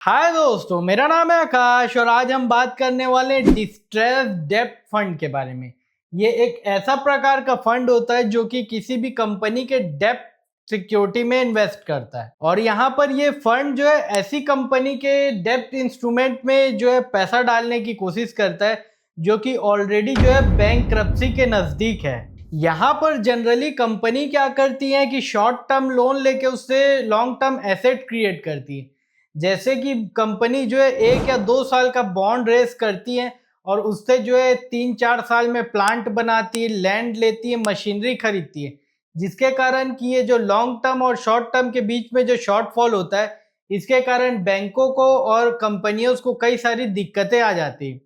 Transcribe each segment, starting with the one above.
हाय दोस्तों, मेरा नाम है आकाश और आज हम बात करने वाले हैं डिस्ट्रेस डेब्ट फंड के बारे में। ये एक ऐसा प्रकार का फंड होता है जो कि किसी भी कंपनी के डेब्ट सिक्योरिटी में इन्वेस्ट करता है और यहाँ पर ये फंड जो है ऐसी कंपनी के डेब्ट इंस्ट्रूमेंट में जो है पैसा डालने की कोशिश करता है जो कि ऑलरेडी जो है बैंकरप्सी के नज़दीक है। यहाँ पर जनरली कंपनी क्या करती है कि शॉर्ट टर्म लोन लेके उससे लॉन्ग टर्म एसेट क्रिएट करती है। जैसे कि कंपनी जो है 1 या 2 साल का बॉन्ड रेस करती है और उससे जो है 3-4 साल में प्लांट बनाती है, लैंड लेती है, मशीनरी खरीदती है, जिसके कारण कि ये जो लॉन्ग टर्म और शॉर्ट टर्म के बीच में जो शॉर्टफॉल होता है, इसके कारण बैंकों को और कंपनियों को कई सारी दिक्कतें आ जाती है।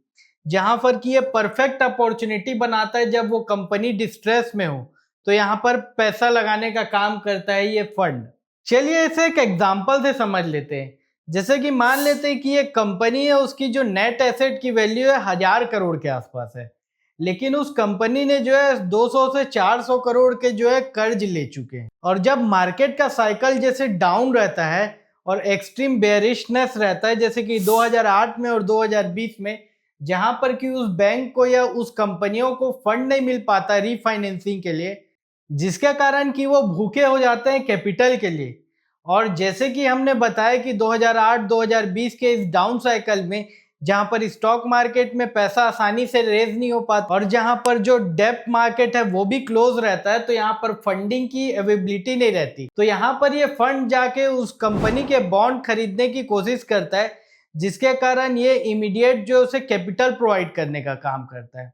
जहां पर कि ये परफेक्ट अपॉर्चुनिटी बनाता है जब वो कंपनी डिस्ट्रेस में हो, तो यहाँ पर पैसा लगाने का काम करता है ये फंड। चलिए इसे एक एग्जांपल से समझ लेते हैं। जैसे कि मान लेते हैं कि एक कंपनी है, उसकी जो नेट एसेट की वैल्यू है 1000 करोड़ के आसपास है, लेकिन उस कंपनी ने जो है 200 से 400 करोड़ के जो है कर्ज ले चुके हैं। और जब मार्केट का साइकिल जैसे डाउन रहता है और एक्सट्रीम बेयरिशनेस रहता है, जैसे कि 2008 में और 2020 में, जहां पर कि उस बैंक को या उस कंपनियों को फंड नहीं मिल पाता रीफाइनेंसिंग के लिए, जिसके कारण कि वो भूखे हो जाते हैं कैपिटल के लिए। और जैसे कि हमने बताया कि 2008-2020 के इस डाउन साइकिल में, जहां पर स्टॉक मार्केट में पैसा आसानी से रेज नहीं हो पाता और जहां पर जो डेब्ट मार्केट है वो भी क्लोज रहता है, तो यहाँ पर फंडिंग की अवेलेबिलिटी नहीं रहती। तो यहाँ पर ये फंड जाके उस कंपनी के बॉन्ड खरीदने की कोशिश करता है, जिसके कारण ये इमीडिएट जो उसे कैपिटल प्रोवाइड करने का काम करता है।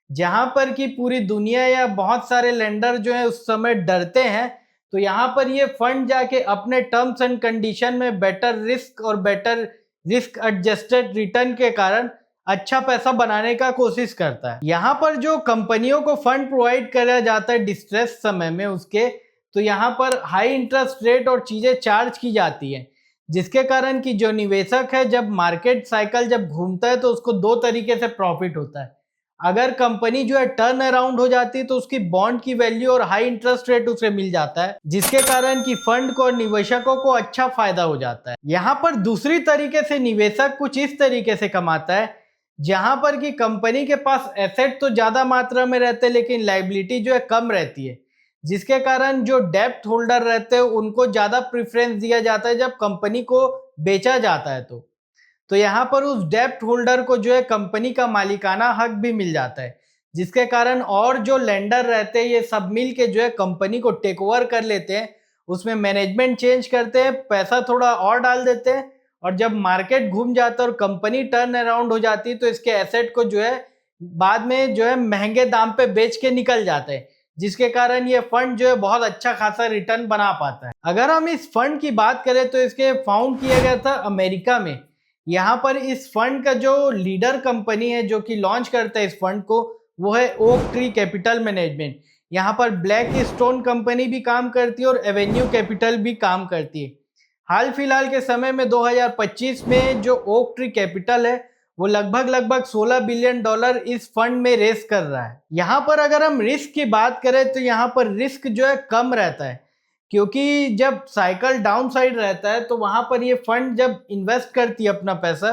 जहां पर कि पूरी दुनिया या बहुत सारे लेंडर जो है उस समय डरते हैं, तो यहाँ पर ये फंड जाके अपने टर्म्स एंड कंडीशन में बेटर रिस्क और बेटर रिस्क एडजस्टेड रिटर्न के कारण अच्छा पैसा बनाने का कोशिश करता है। यहाँ पर जो कंपनियों को फंड प्रोवाइड किया जाता है डिस्ट्रेस समय में उसके, तो यहाँ पर हाई इंटरेस्ट रेट और चीजें चार्ज की जाती है, जिसके कारण कि जो निवेशक है, जब मार्केट साइकिल जब घूमता है तो उसको दो तरीके से प्रॉफिट होता है। अगर कंपनी जो है टर्न अराउंड हो जाती है तो उसकी बॉन्ड की वैल्यू और हाई इंटरेस्ट रेट उसे मिल जाता है, जिसके कारण कि फंड को और निवेशकों को अच्छा फायदा हो जाता है। यहाँ पर दूसरी तरीके से निवेशक कुछ इस तरीके से कमाता है, जहां पर कि कंपनी के पास एसेट तो ज्यादा मात्रा में रहते हैं लेकिन लाइबिलिटी जो है कम रहती है, जिसके कारण जो डेब्ट होल्डर रहते हैं उनको ज्यादा प्रेफरेंस दिया जाता है जब कंपनी को बेचा जाता है। तो यहाँ पर उस डेब्ट होल्डर को जो है कंपनी का मालिकाना हक भी मिल जाता है, जिसके कारण और जो लेंडर रहते हैं ये सब मिल के जो है कंपनी को टेक ओवर कर लेते हैं, उसमें मैनेजमेंट चेंज करते हैं, पैसा थोड़ा और डाल देते हैं, और जब मार्केट घूम जाता है और कंपनी टर्न अराउंड हो जाती है तो इसके एसेट को जो है बाद में जो है महंगे दाम पे बेच के निकल जाते हैं, जिसके कारण ये फंड जो है बहुत अच्छा खासा रिटर्न बना पाता है। अगर हम इस फंड की बात करें तो इसके फाउंड किया गया था अमेरिका में। यहाँ पर इस फंड का जो लीडर कंपनी है जो कि लॉन्च करता है इस फंड को, वो है ओक ट्री कैपिटल मैनेजमेंट। यहाँ पर ब्लैक स्टोन कंपनी भी काम करती है और एवेन्यू कैपिटल भी काम करती है। हाल फिलहाल के समय में 2025 में जो ओक ट्री कैपिटल है वो लगभग 16 बिलियन डॉलर इस फंड में रेस कर रहा है। यहाँ पर अगर हम रिस्क की बात करें तो यहाँ पर रिस्क जो है कम रहता है, क्योंकि जब साइकिल डाउन साइड रहता है तो वहां पर ये फंड जब इन्वेस्ट करती है अपना पैसा,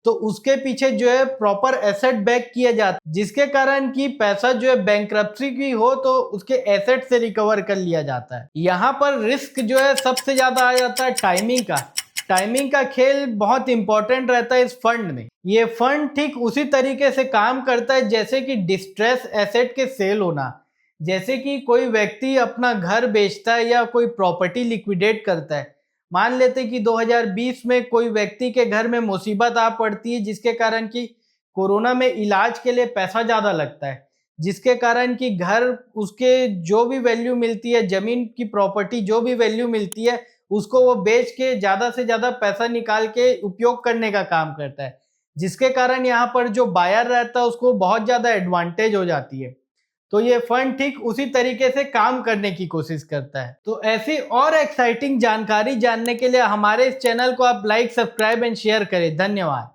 तो उसके पीछे जो है प्रॉपर एसेट बैक किया जाता है, जिसके कारण कि पैसा जो है बैंकरप्सी की हो तो उसके एसेट से रिकवर कर लिया जाता है। यहाँ पर रिस्क जो है सबसे ज्यादा आ जाता है टाइमिंग का खेल बहुत इंपॉर्टेंट रहता है इस फंड में। ये फंड ठीक उसी तरीके से काम करता है जैसे कि डिस्ट्रेस एसेट के सेल होना। जैसे कि कोई व्यक्ति अपना घर बेचता है या कोई प्रॉपर्टी लिक्विडेट करता है। मान लेते हैं कि 2020 में कोई व्यक्ति के घर में मुसीबत आ पड़ती है, जिसके कारण कि कोरोना में इलाज के लिए पैसा ज़्यादा लगता है, जिसके कारण कि घर उसके जो भी वैल्यू मिलती है, ज़मीन की प्रॉपर्टी जो भी वैल्यू मिलती है, उसको वो बेच के ज़्यादा से ज़्यादा पैसा निकाल के उपयोग करने का काम करता है, जिसके कारण यहाँ पर जो बायर रहता है उसको बहुत ज़्यादा एडवांटेज हो जाती है। तो ये फंड ठीक उसी तरीके से काम करने की कोशिश करता है। तो ऐसी और एक्साइटिंग जानकारी जानने के लिए हमारे इस चैनल को आप लाइक, सब्सक्राइब एंड शेयर करें। धन्यवाद।